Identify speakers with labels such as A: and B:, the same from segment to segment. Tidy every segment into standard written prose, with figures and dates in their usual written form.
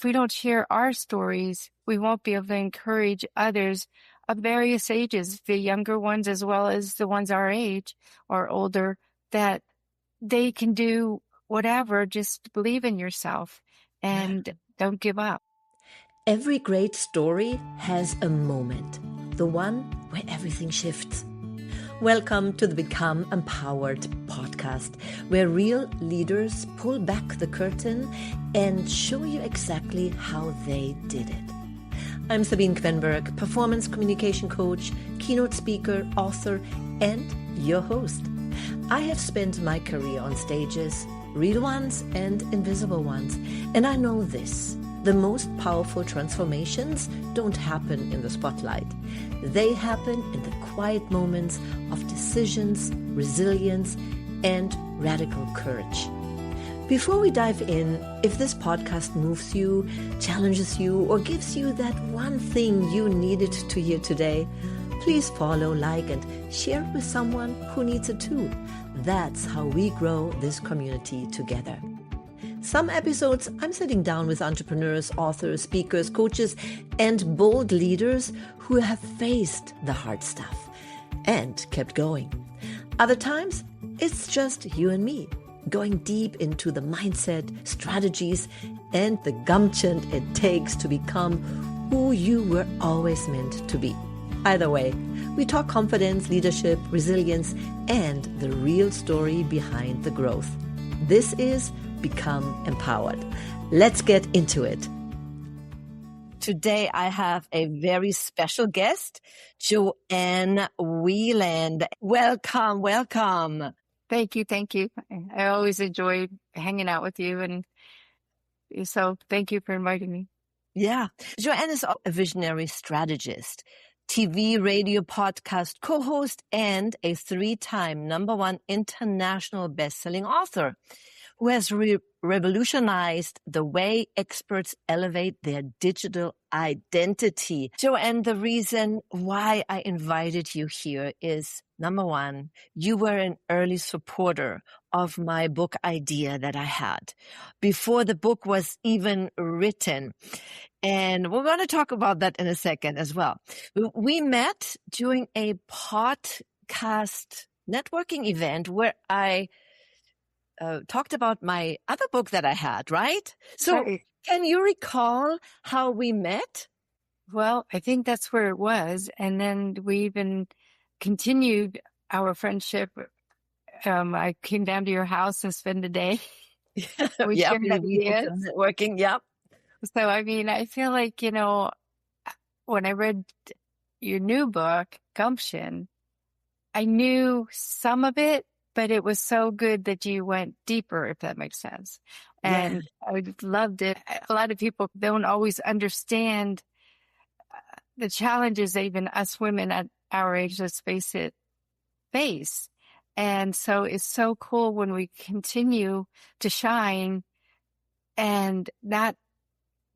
A: if we don't share our stories, we won't be able to encourage others of various ages, the younger ones as well as the ones our age or older, that they can do whatever. Just believe in yourself and don't give up.
B: Every great story has a moment, the one where everything shifts. Welcome to the Become Empowered podcast, where real leaders pull back the curtain and show you exactly how they did it. I'm Sabine Kvenberg, performance communication coach, keynote speaker, author, and your host. I have spent my career on stages, real ones and invisible ones, and I know this. The most powerful transformations don't happen in the spotlight. They happen in the quiet moments of decisions, resilience, and radical courage. Before we dive in, if this podcast moves you, challenges you, or gives you that one thing you needed to hear today, please follow, like, and share it with someone who needs it too. That's how we grow this community together. Some episodes, I'm sitting down with entrepreneurs, authors, speakers, coaches, and bold leaders who have faced the hard stuff and kept going. Other times, it's just you and me, going deep into the mindset, strategies, and the gumption it takes to become who you were always meant to be. Either way, we talk confidence, leadership, resilience, and the real story behind the growth. This is Become Empowered. Let's get into it. Today, I have a very special guest, Joanne Weiland. Welcome, welcome.
A: Thank you. I always enjoy hanging out with you, and so thank you for inviting me.
B: Yeah. Joanne is a visionary strategist, TV, radio, podcast co-host, and a 3-time #1 international best-selling author who has revolutionized the way experts elevate their digital identity. Joanne, the reason why I invited you here is, #1, you were an early supporter of my book idea that I had before the book was even written. And we're going to talk about that in a second as well. We met during a podcast networking event where I talked about my other book that I had, right? So
A: Right.
B: Can you recall how we met?
A: Well, I think that's where it was. And then we even continued our friendship. I came down to your house and spent a day. We
B: Yeah,
A: shared
B: we did
A: ideas.
B: some networking. Yep.
A: So, I mean, I feel like, when I read your new book, Gumption, I knew some of it, but it was so good that you went deeper, if that makes sense. And I loved it. A lot of people don't always understand the challenges that even us women at our age, let's face it, face. And so it's so cool when we continue to shine and not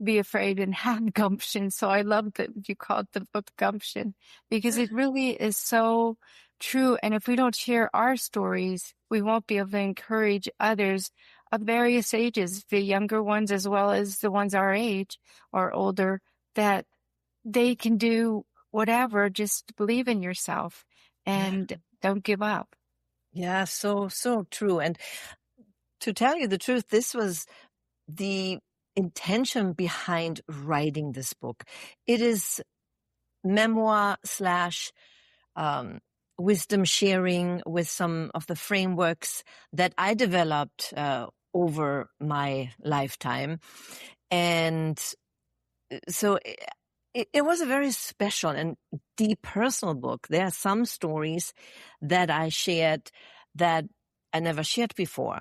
A: be afraid and have gumption. So I love that you called the book Gumption, because it really is so true. And if we don't share our stories, we won't be able to encourage others of various ages, the younger ones as well as the ones our age or older, that they can do whatever. Just believe in yourself and don't give up.
B: Yeah, so true. And to tell you the truth, this was the intention behind writing this book. It is memoir / wisdom sharing with some of the frameworks that I developed over my lifetime. And so it was a very special and deep personal book. There are some stories that I shared that I never shared before.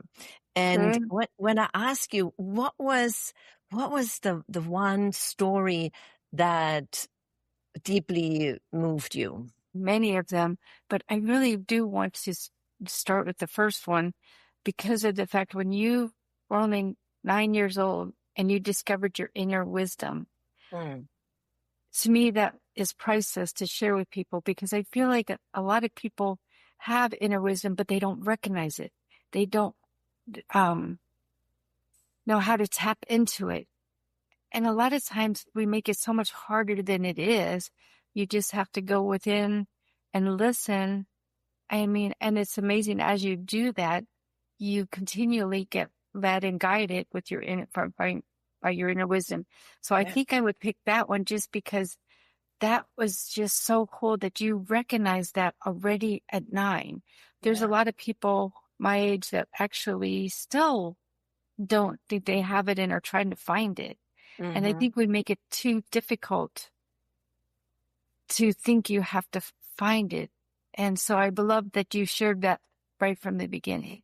B: And when I ask you, what was the one story that deeply moved you?
A: Many of them, but I really do want to start with the first one because of the fact when you were only 9 years old and you discovered your inner wisdom. To me, that is priceless to share with people, because I feel like a lot of people have inner wisdom, but they don't recognize it. They don't know how to tap into it. And a lot of times we make it so much harder than it is. You just have to go within and listen. I mean, and it's amazing as you do that, you continually get led and guided with your by your inner wisdom. So I think I would pick that one just because that was just so cool that you recognize that already at 9. There's a lot of people my age that actually still don't think they have it and are trying to find it. And I think we make it too difficult to think you have to find it. And so I love that you shared that right from the beginning.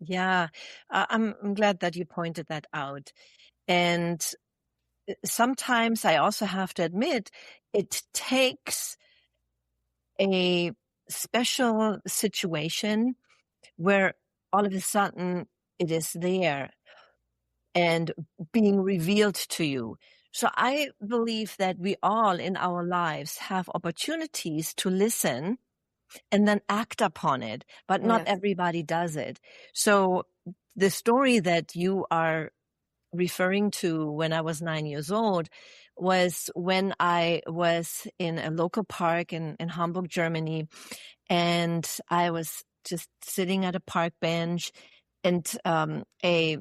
B: Yeah, I'm glad that you pointed that out. And sometimes I also have to admit, it takes a special situation where all of a sudden it is there and being revealed to you. So I believe that we all in our lives have opportunities to listen and then act upon it, but not everybody does it. So the story that you are referring to when I was 9 years old was when I was in a local park in Hamburg, Germany, and I was just sitting at a park bench, and a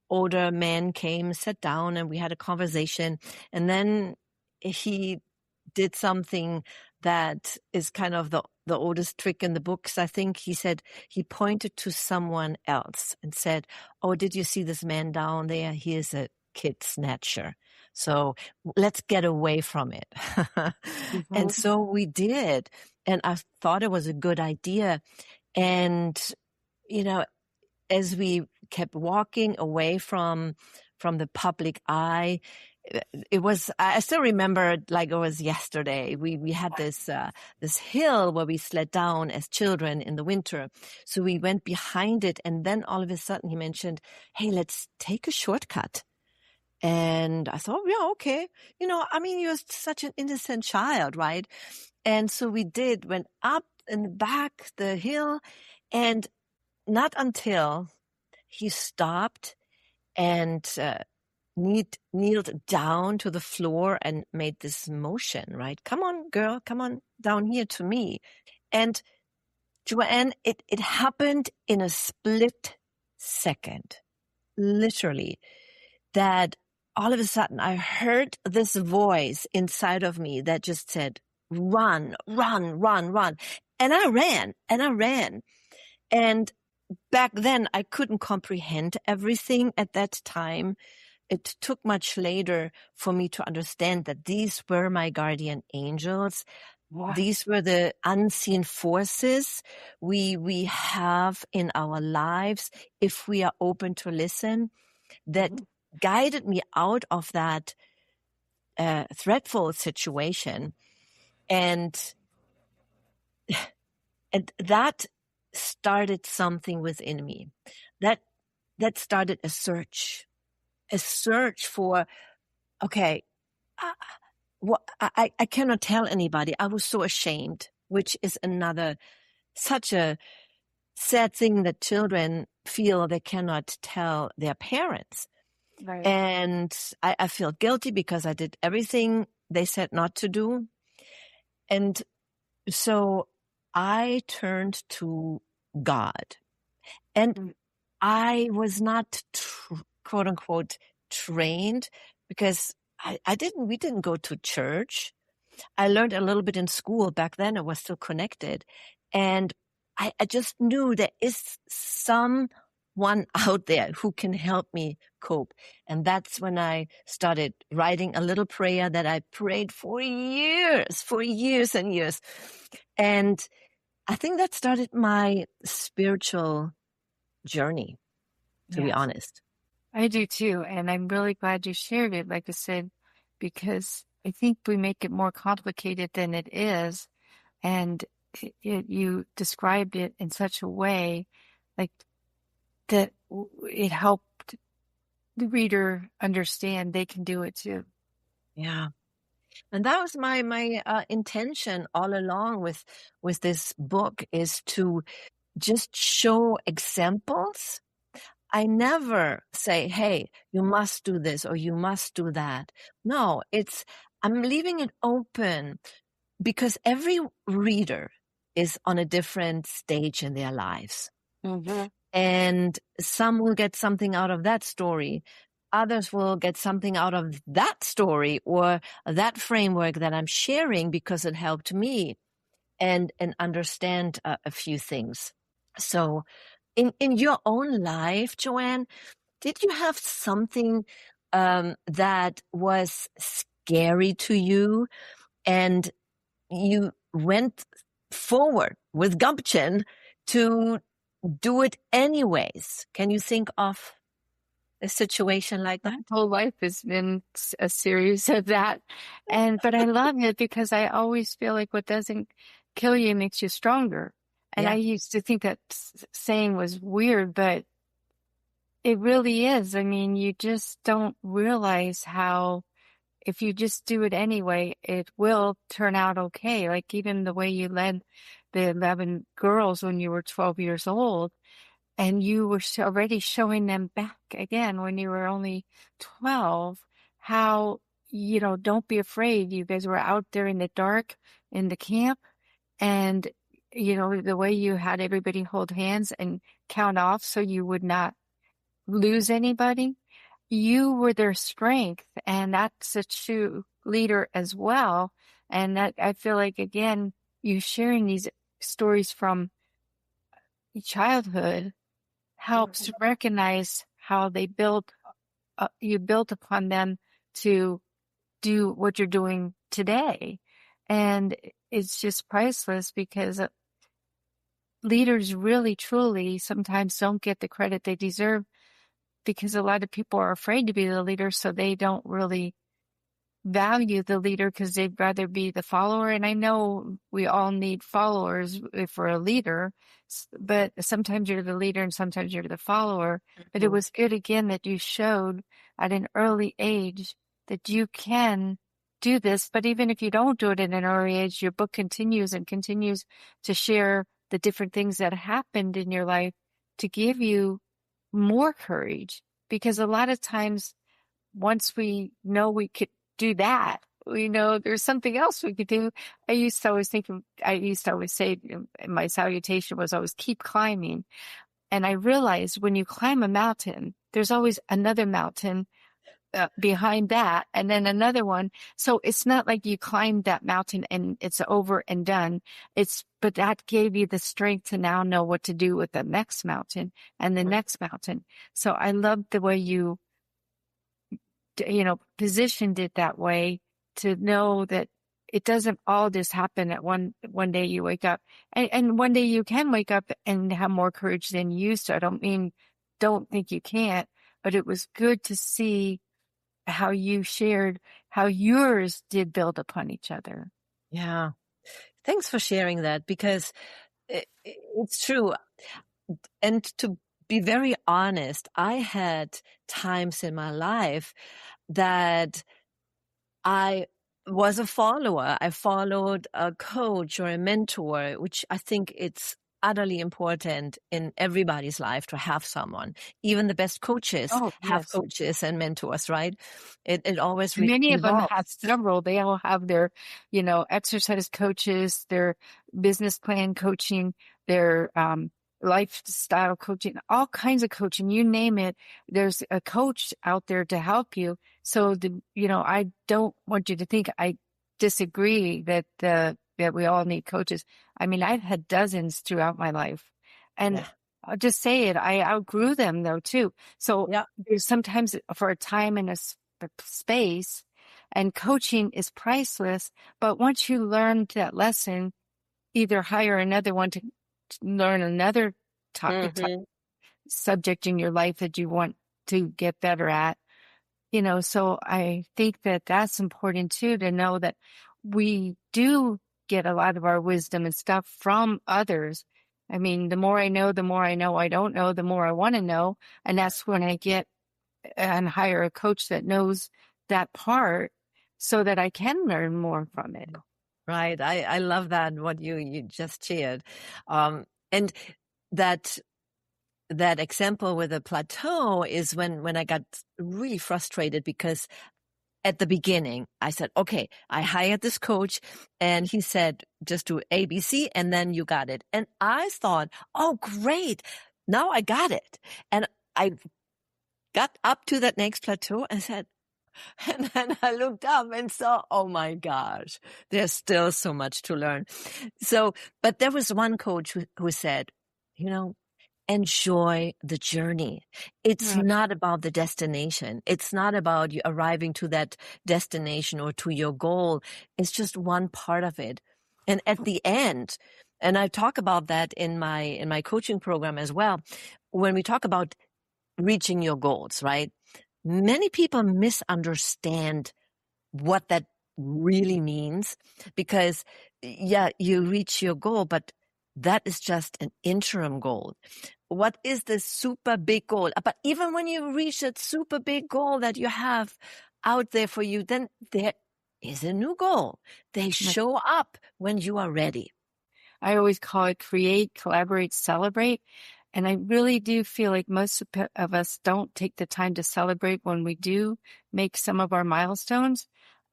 B: older man came, sat down, and we had a conversation. And then he did something that is kind of the oldest trick in the books. I think he said, he pointed to someone else and said, "Oh, did you see this man down there? He is a kid snatcher. So let's get away from it." And so we did. And I thought it was a good idea. And, you know, as we kept walking away from the public eye, it was, I still remember it like it was yesterday. We had this hill where we slid down as children in the winter. So we went behind it, and then all of a sudden he mentioned, "Hey, let's take a shortcut." And I thought, yeah, okay. You know, I mean, you're such an innocent child, right? And so we went up in the back, the hill, and not until he stopped and kneeled down to the floor and made this motion, right? "Come on, girl, come on down here to me." And Joanne, it happened in a split second, literally, that all of a sudden I heard this voice inside of me that just said, "Run, run, run, run." And I ran. And back then I couldn't comprehend everything at that time. It took much later for me to understand that these were my guardian angels. Wow. These were the unseen forces we have in our lives if we are open to listen, that guided me out of that threatful situation. And that started something within me. That started a search for, okay, I cannot tell anybody. I was so ashamed, which is such a sad thing that children feel they cannot tell their parents. Right. And I feel guilty because I did everything they said not to do. And so I turned to God. And I was not, quote unquote, trained, because we didn't go to church. I learned a little bit in school. Back then I was still connected. And I just knew there is someone out there who can help me cope. And that's when I started writing a little prayer that I prayed for years and years. And I think that started my spiritual journey, to be honest.
A: I do too. And I'm really glad you shared it, like I said, because I think we make it more complicated than it is. And you described it in such a way like that it helped the reader understand they can do it too.
B: Yeah. And that was my intention all along with this book, is to just show examples I never say, hey, you must do this or you must do that. No, I'm leaving it open because every reader is on a different stage in their lives.
A: Mm-hmm.
B: And some will get something out of that story. Others will get something out of that story or that framework that I'm sharing because it helped me and understand a few things. So in your own life, Joanne, did you have something that was scary to you and you went forward with gumption to do it anyways? Can you think of a situation like
A: My
B: that?
A: whole life has been a series of that. But I love it because I always feel like what doesn't kill you makes you stronger. And I
B: Yeah.
A: used to think that saying was weird, but it really is. I mean, you just don't realize how, if you just do it anyway, it will turn out okay. Like even the way you led the 11 girls when you were 12 years old, and you were already showing them back again when you were only 12, how, don't be afraid. You guys were out there in the dark in the camp, and, the way you had everybody hold hands and count off so you would not lose anybody. You were their strength, and that's a true leader as well. And that, I feel like, again, you sharing these stories from childhood helps to recognize how they built, you built upon them to do what you're doing today. And it's just priceless because leaders really, truly sometimes don't get the credit they deserve because a lot of people are afraid to be the leader, so they don't really value the leader because they'd rather be the follower. And I know we all need followers if we're a leader, but sometimes you're the leader and sometimes you're the follower. But it was good again that you showed at an early age that you can do this. But even if you don't do it at an early age, your book continues and continues to share the different things that happened in your life to give you more courage. Because a lot of times, once we know we could do that, we know there's something else we could do. I used to always say, my salutation was always keep climbing. And I realized when you climb a mountain, there's always another mountain behind that, and then another one. So it's not like you climbed that mountain and it's over and done. But that gave you the strength to now know what to do with the next mountain and the next mountain. So I love the way you positioned it that way, to know that it doesn't all just happen at one day you wake up, and one day you can wake up and have more courage than you used to. I don't think you can't, but it was good to see how you shared how yours did build upon each other.
B: Yeah. Thanks for sharing that because it's true. And to be very honest, I had times in my life that I was a follower. I followed a coach or a mentor, which I think it's utterly important in everybody's life to have someone. Even the best coaches
A: Oh,
B: have
A: yes.
B: coaches and mentors, right? It always
A: Many of them have
B: involves.
A: several. They all have their, exercise coaches, their business plan coaching, their lifestyle coaching, all kinds of coaching. You name it, there's a coach out there to help you. So I don't want you to think I disagree that we all need coaches. I mean, I've had dozens throughout my life, and
B: Yeah.
A: I'll just say it. I outgrew them though too. So
B: Yeah.
A: there's sometimes for a time and a space, and coaching is priceless. But once you learn that lesson, either hire another one to learn another subject in your life that you want to get better at. So I think that that's important too, to know that we do get a lot of our wisdom and stuff from others. I mean, the more I know, the more I know I don't know, the more I want to know. And that's when I get and hire a coach that knows that part so that I can learn more from it.
B: Right. I love that, what you just shared. And that that example with the plateau is when I got really frustrated because at the beginning, I said, okay, I hired this coach and he said, just do ABC and then you got it. And I thought, oh, great. Now I got it. And I got up to that next plateau and said, and then I looked up and saw, oh my gosh, there's still so much to learn. So, but there was one coach who said, enjoy the journey. It's not about the destination. It's not about you arriving to that destination or to your goal. It's just one part of it. And at the end, and I talk about that in my coaching program as well, when we talk about reaching your goals, right? Many people misunderstand what that really means because, you reach your goal, but that is just an interim goal. What is the super big goal? But even when you reach that super big goal that you have out there for you, then there is a new goal. They show up when you are ready.
A: I always call it create, collaborate, celebrate. And I really do feel like most of us don't take the time to celebrate when we do make some of our milestones.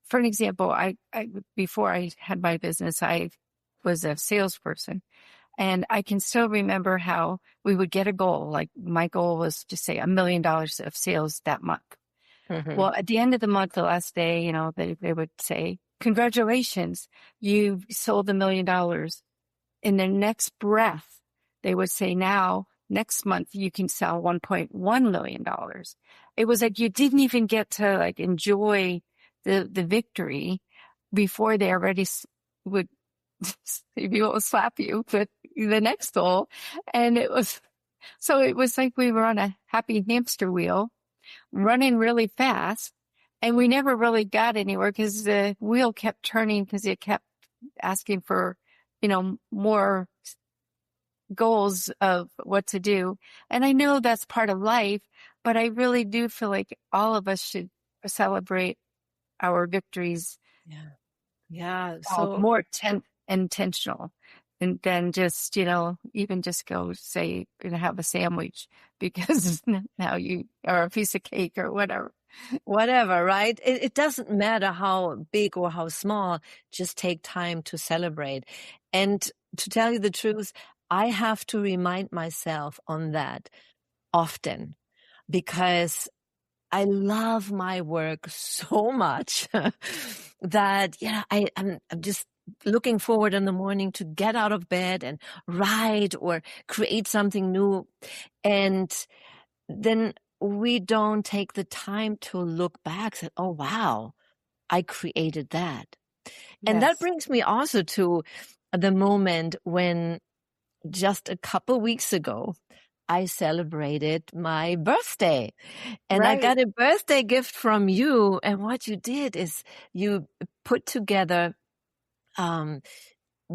A: For an example, I before I had my business, I was a salesperson. And I can still remember how we would get a goal. Like my goal was to say $1 million of sales that month.
B: Mm-hmm.
A: Well, at the end of the month, the last day, they would say, congratulations, you sold $1 million. In their next breath, they would say, now, next month, you can sell $1.1 million. It was like you didn't even get to enjoy the victory before they already would maybe will slap you with the next goal. And it was like we were on a happy hamster wheel running really fast and we never really got anywhere because the wheel kept turning because it kept asking for, more goals of what to do. And I know that's part of life, but I really do feel like all of us should celebrate our victories.
B: Yeah. Yeah. So
A: More intentional and then just, even just go say, have a sandwich because now you or a piece of cake or whatever.
B: Whatever, right? It doesn't matter how big or how small, just take time to celebrate. And to tell you the truth, I have to remind myself on that often because I love my work so much that, I'm just looking forward in the morning to get out of bed and write or create something new. And then we don't take the time to look back and, oh, wow, I created that. And that brings me also to the moment when just a couple weeks ago, I celebrated my birthday and I got a birthday gift from you. And what you did is you put together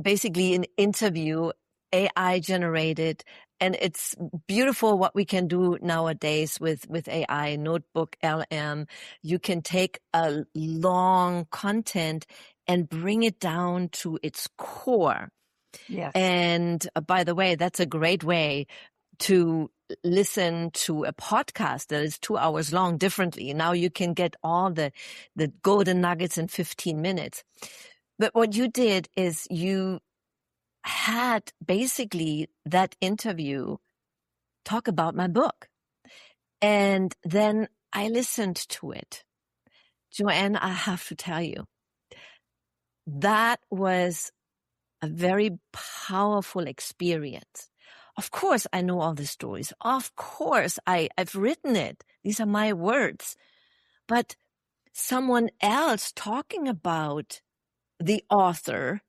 B: basically an interview, AI generated, and it's beautiful what we can do nowadays with AI, Notebook LM. You can take a long content and bring it down to its core.
A: Yes.
B: And by the way, that's a great way to listen to a podcast that is 2 hours long differently. Now you can get all the golden nuggets in 15 minutes. But what you did is you had basically that interview talk about my book. And then I listened to it. Joanne, I have to tell you, that was a very powerful experience. Of course, I know all the stories. Of course, I've written it. These are my words. But someone else talking about the author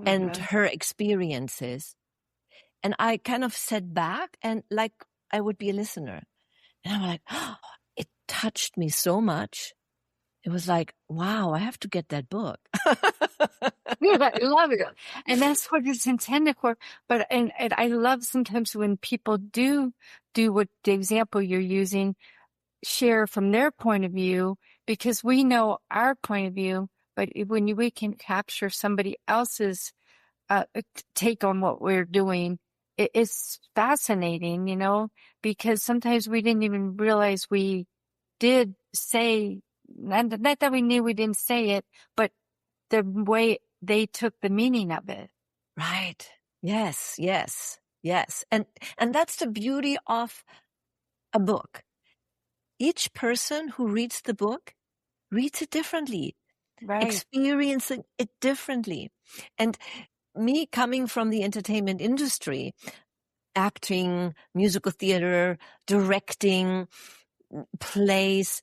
B: and her experiences. And I kind of sat back and like I would be a listener. And I'm like, oh, it touched me so much. It was like, wow, I have to get that book.
A: Yeah, I love it. And that's what it's intended for. But, and I love sometimes when people do what the example you're using, share from their point of view, because we know our point of view, but when we can capture somebody else's take on what we're doing, it's fascinating, because sometimes we didn't even realize we did say, not that we knew we didn't say it, but the way they took the meaning of it.
B: Right. Yes, yes, yes. And that's the beauty of a book. Each person who reads the book reads it differently,
A: Right.
B: experiencing it differently. And me coming from the entertainment industry, acting, musical theater, directing, plays,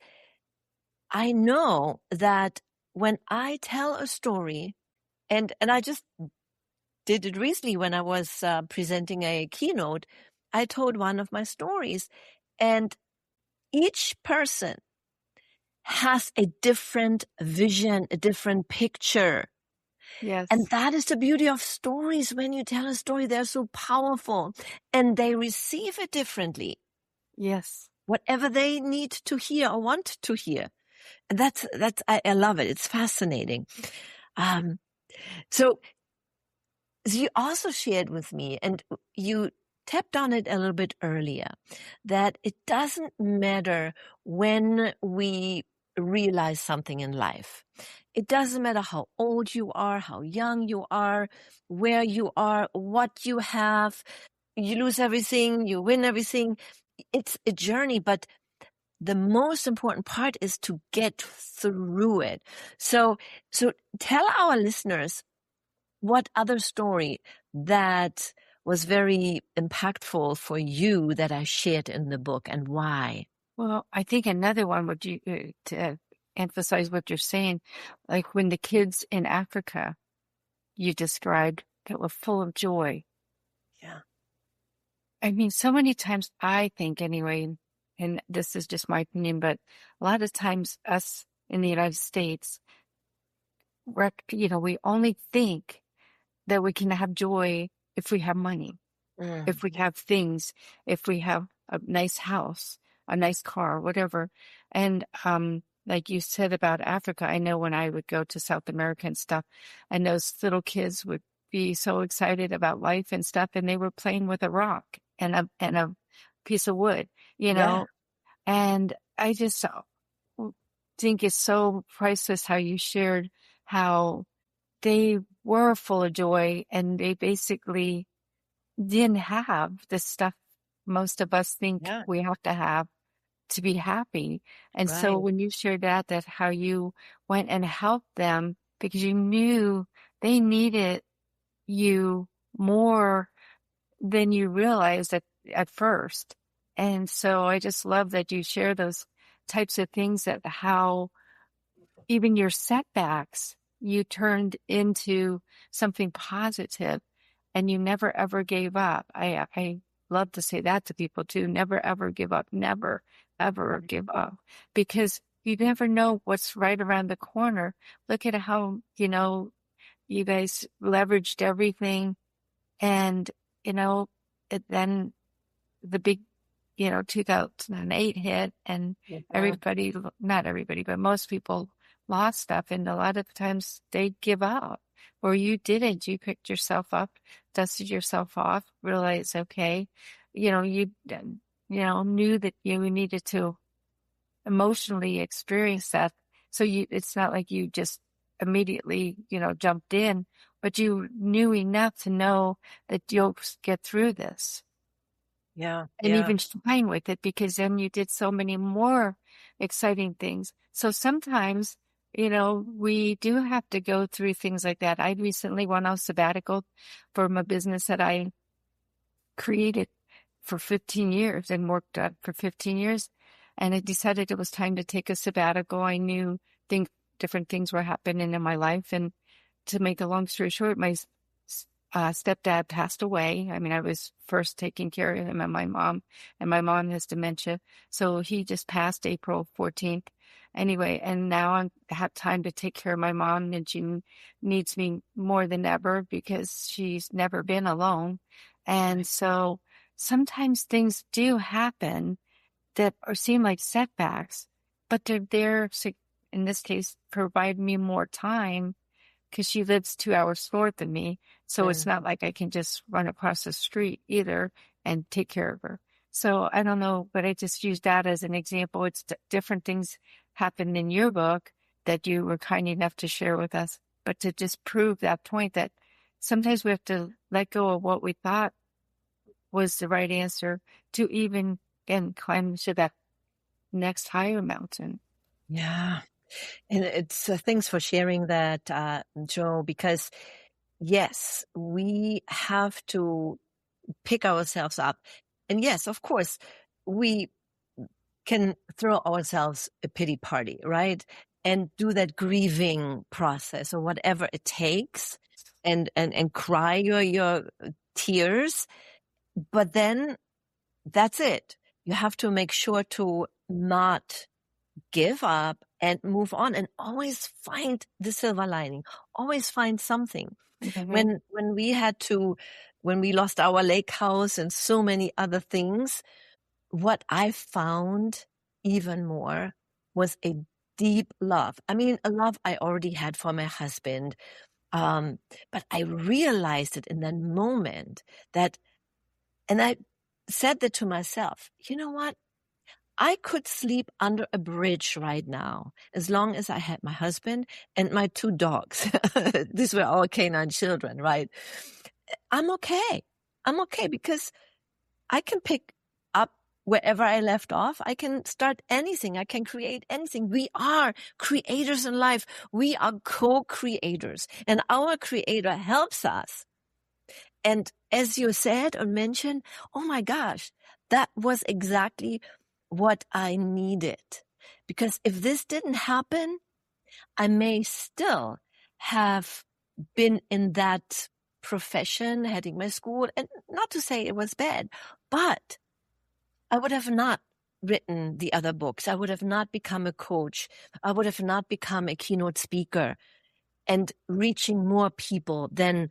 B: I know that when I tell a story, and I just did it recently when I was presenting a keynote, I told one of my stories, and each person has a different vision, a different picture. And
A: Yes.
B: that is the beauty of stories. When you tell a story, they're so powerful and they receive it differently,
A: Yes.
B: whatever they need to hear or want to hear. And I love it. It's fascinating. Um, so you also shared with me, and you tapped on it a little bit earlier, that it doesn't matter when we realize something in life. It doesn't matter how old you are, how young you are, where you are, what you have. You lose everything, you win everything. It's a journey, but the most important part is to get through it. So tell our listeners what other story that was very impactful for you that I shared in the book, and why?
A: Well, I think another one would you to emphasize what you're saying, like when the kids in Africa you described that were full of joy.
B: Yeah.
A: I mean, so many times I think anyway, and this is just my opinion, but a lot of times us in the United States, we only think that we can have joy if we have money,
B: Mm.
A: if we have things, if we have a nice house, a nice car, whatever. And like you said about Africa, I know when I would go to South America and stuff, and those little kids would be so excited about life and stuff, and they were playing with a rock and a piece of wood, you
B: Yeah.
A: know. And I just think it's so priceless how you shared how they were full of joy and they basically didn't have the stuff most of us think
B: Yeah.
A: we have to be happy. And so
B: Right.
A: when you shared that how you went and helped them because you knew they needed you more than you realized at first. And so I just love that you share those types of things, that how even your setbacks you turned into something positive and you never ever gave up. I love to say that to people too. Never ever give up. Never ever give up, because you never know what's right around the corner. Look at how, you guys leveraged everything, and, then the big, 2008 hit, and
B: Yeah.
A: everybody, not everybody, but most people lost stuff. And a lot of times they'd give up, or you didn't. You picked yourself up, dusted yourself off, realized, okay, knew that you needed to emotionally experience that. So it's not like you just immediately, jumped in, but you knew enough to know that you'll get through this
B: Yeah.
A: and
B: Yeah.
A: even fine with it, because then you did so many more exciting things. So sometimes, we do have to go through things like that. I recently went on sabbatical from a business that I created for 15 years and worked at for 15 years. And I decided it was time to take a sabbatical. I knew different things were happening in my life. And to make a long story short, my stepdad passed away. I mean, I was first taking care of him and my mom has dementia. So he just passed April 14th. Anyway, and now I have time to take care of my mom, and she needs me more than ever because she's never been alone. And so sometimes things do happen that seem like setbacks, but they're there to, in this case, provide me more time because she lives 2 hours north of me. So it's
B: Mm.
A: not like I can just run across the street either and take care of her. So I don't know, but I just use that as an example. It's different things happened in your book that you were kind enough to share with us, but to just prove that point that sometimes we have to let go of what we thought was the right answer to even, again, climb to that next higher mountain.
B: Yeah. And it's thanks for sharing that, Joe, because yes, we have to pick ourselves up. And yes, of course, we can throw ourselves a pity party, right? And do that grieving process or whatever it takes and cry your tears. But then that's it. You have to make sure to not give up and move on and always find the silver lining, always find something.
A: Mm-hmm.
B: When we lost our lake house and so many other things, what I found even more was a deep love. I mean, a love I already had for my husband. But I realized it in that moment and I said that to myself, you know what? I could sleep under a bridge right now as long as I had my husband and my 2 dogs. These were our canine children, right? I'm okay. I'm okay because I can pick up wherever I left off. I can start anything. I can create anything. We are creators in life. We are co-creators, and our creator helps us. And as you said or mentioned, oh my gosh, that was exactly what I needed. Because if this didn't happen, I may still have been in that profession, heading my school, and not to say it was bad, but I would have not written the other books. I would have not become a coach. I would have not become a keynote speaker and reaching more people than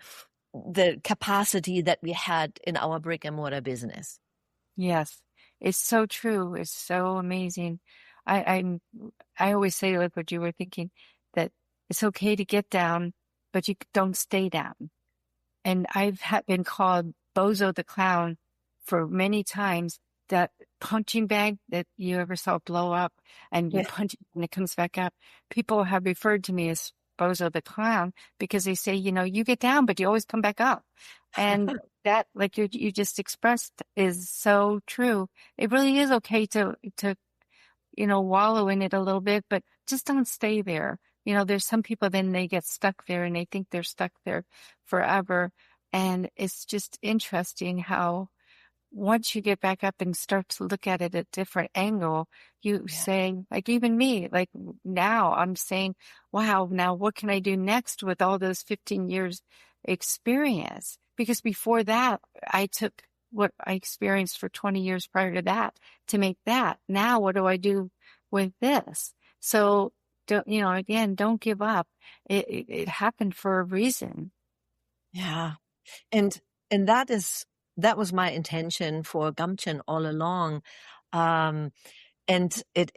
B: the capacity that we had in our brick and mortar business.
A: Yes, it's so true. It's so amazing. I I always say, like what you were thinking, that it's okay to get down, but you don't stay down. And I've been called Bozo the Clown for many times. That punching bag that you ever saw blow up and you
B: Yeah.
A: punch it and it comes back up. People have referred to me as Bozo the Clown because they say, you get down, but you always come back up. And that, like you just expressed, is so true. It really is okay to wallow in it a little bit, but just don't stay there. There's some people then they get stuck there and they think they're stuck there forever. And it's just interesting how once you get back up and start to look at it at a different angle, you say, like even me, like now I'm saying, wow, now what can I do next with all those 15 years experience? Because before that, I took what I experienced for 20 years prior to that to make that. Now, what do I do with this? So again, don't give up. It happened for a reason.
B: Yeah. And that was my intention for Gumption all along. And it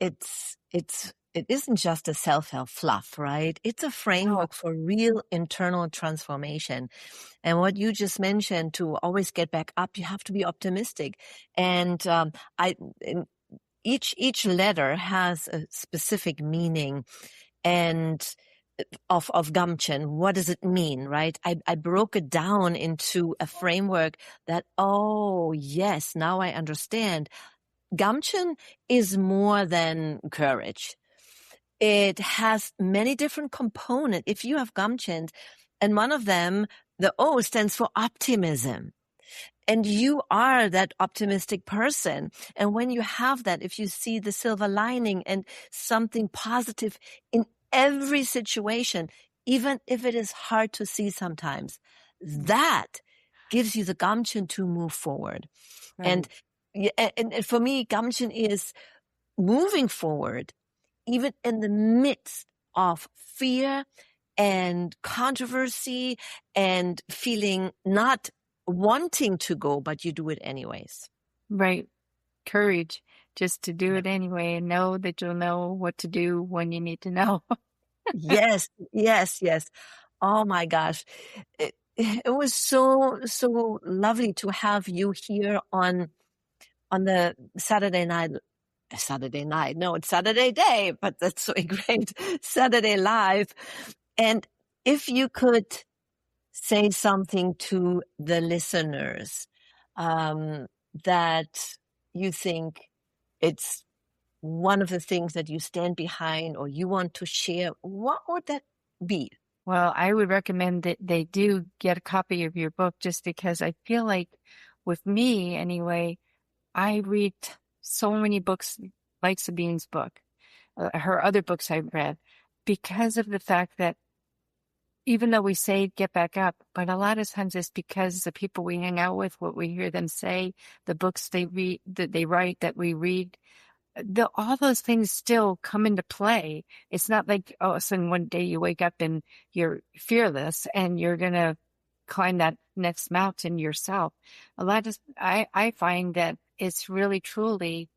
B: isn't just a self-help fluff, right? It's a
A: No.
B: framework for real internal transformation. And what you just mentioned, to always get back up, you have to be optimistic. And each letter has a specific meaning and of Gumption. What does it mean, right? I broke it down into a framework that, oh yes, now I understand. Gumption is more than courage. It has many different components. If you have Gumption, and one of them, the O stands for optimism. And you are that optimistic person. And when you have that, if you see the silver lining and something positive in every situation, even if it is hard to see sometimes, that gives you the gumption to move forward.
A: Right.
B: And for me, gumption is moving forward, even in the midst of fear and controversy and feeling not wanting to go, but you do it anyways.
A: Right. Courage just to do
B: Yeah.
A: it anyway and know that you'll know what to do when you need to know.
B: Yes, yes, yes. Oh my gosh. It was so lovely to have you here on the Saturday night. No, it's Saturday day, but that's so great. Saturday Live. And if you could say something to the listeners, that you think it's one of the things that you stand behind or you want to share, what would that be?
A: Well, I would recommend that they do get a copy of your book, just because I feel like, with me anyway, I read so many books like Sabine's book, her other books I've read, because of the fact that even though we say get back up, but a lot of times it's because the people we hang out with, what we hear them say, the books they read, that they write, that we read, all those things still come into play. It's not like all of a sudden one day you wake up and you're fearless and you're going to climb that next mountain yourself. A lot of, I find that it's really truly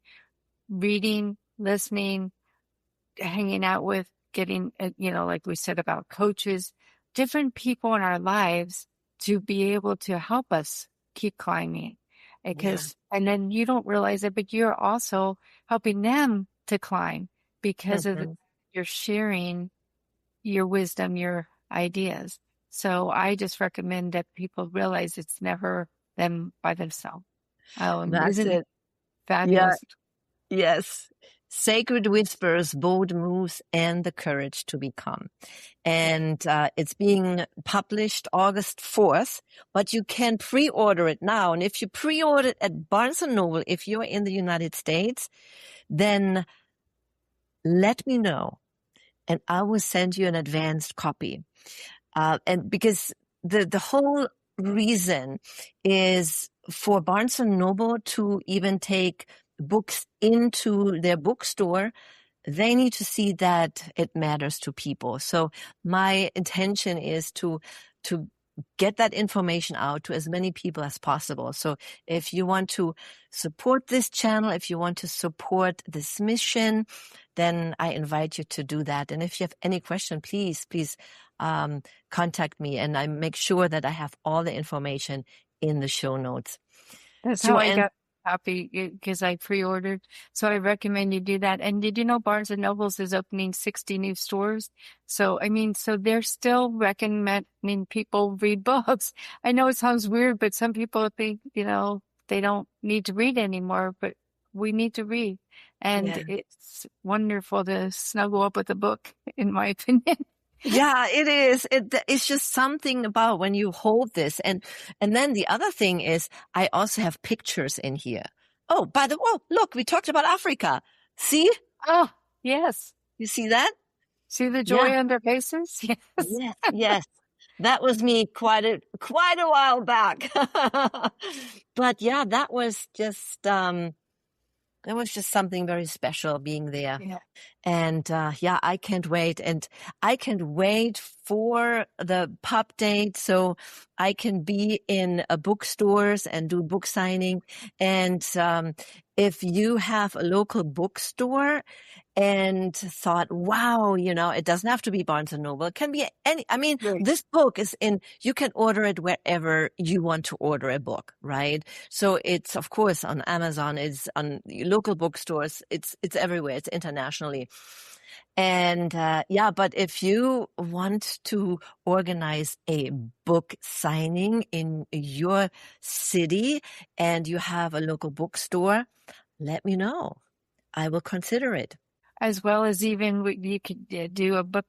A: reading, listening, hanging out with, getting, like we said about coaches, different people in our lives to be able to help us keep climbing. Because, and then you don't realize it, but you're also helping them to climb because of you're sharing your wisdom, your ideas. So I just recommend that people realize it's never them by themselves.
B: That's
A: Isn't
B: it.
A: it fabulous?
B: Yeah. Yes. Sacred whispers, bold moves, and the courage to become. And it's being published August 4th, but you can pre-order it now. And if you pre-order it at Barnes & Noble, if you're in the United States, then let me know and I will send you an advanced copy. And because the whole reason is for Barnes & Noble to even take books into their bookstore, they need to see that it matters to people. So my intention is to get that information out to as many people as possible. So if you want to support this channel, if you want to support this mission, then I invite you to do that. And if you have any question, please contact me, and I make sure that I have all the information in the show notes.
A: That's how I
B: Joanne,
A: got a copy, because I pre-ordered. So I recommend you do that. And did you know Barnes and Nobles is opening 60 new stores? So, so they're still recommending people read books. I know it sounds weird, but some people think, they don't need to read anymore, but we need to read. And it's wonderful to snuggle up with a book, in my opinion.
B: Yeah, it is. It's just something about when you hold this. And then the other thing is I also have pictures in here. Oh, look, we talked about Africa. See?
A: Oh, yes.
B: You see that?
A: See the joy on their faces? Yes.
B: Yes. That was me quite a while back. But yeah, that was just something very special being there.
A: Yeah.
B: And I can't wait. And I can't wait for the pub date so I can be in bookstores and do book signing. And if you have a local bookstore and thought, wow, it doesn't have to be Barnes and Noble. It can be any, This book is you can order it wherever you want to order a book, right? So it's, of course, on Amazon, it's on local bookstores. It's everywhere. It's internationally. And but if you want to organize a book signing in your city and you have a local bookstore, let me know. I will consider it.
A: As well as even you could do a book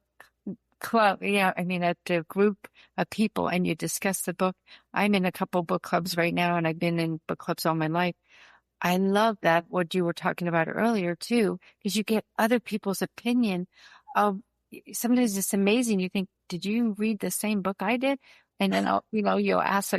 A: club, at a group of people, and you discuss the book. I'm in a couple book clubs right now, and I've been in book clubs all my life. I love that, what you were talking about earlier too, because you get other people's opinion of, sometimes it's amazing. You think, did you read the same book I did? And then, you'll ask,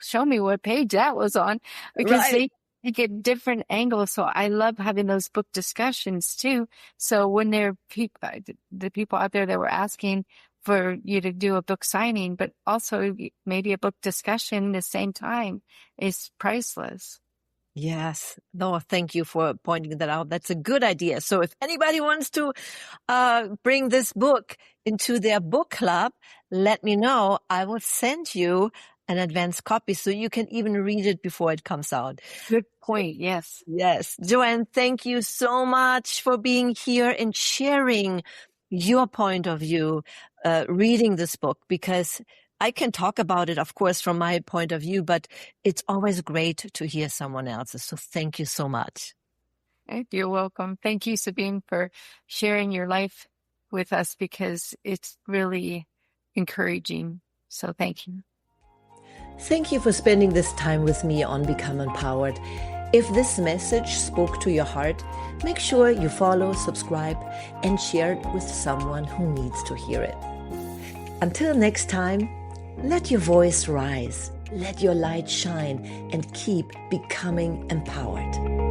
A: show me what page that was on, because they get different angles. So I love having those book discussions too. So when there are the people out there that were asking for you to do a book signing, but also maybe a book discussion at the same time, is priceless.
B: Yes. No, thank you for pointing that out. That's a good idea. So if anybody wants to bring this book into their book club, let me know. I will send you an advanced copy so you can even read it before it comes out.
A: Good point. Yes.
B: Yes. Joanne, thank you so much for being here and sharing your point of view, reading this book, because I can talk about it, of course, from my point of view, but it's always great to hear someone else's. So thank you so much.
A: You're welcome. Thank you, Sabine, for sharing your life with us, because it's really encouraging. So thank you.
B: Thank you for spending this time with me on Become Empowered. If this message spoke to your heart, make sure you follow, subscribe, and share it with someone who needs to hear it. Until next time, let your voice rise, let your light shine, and keep becoming empowered.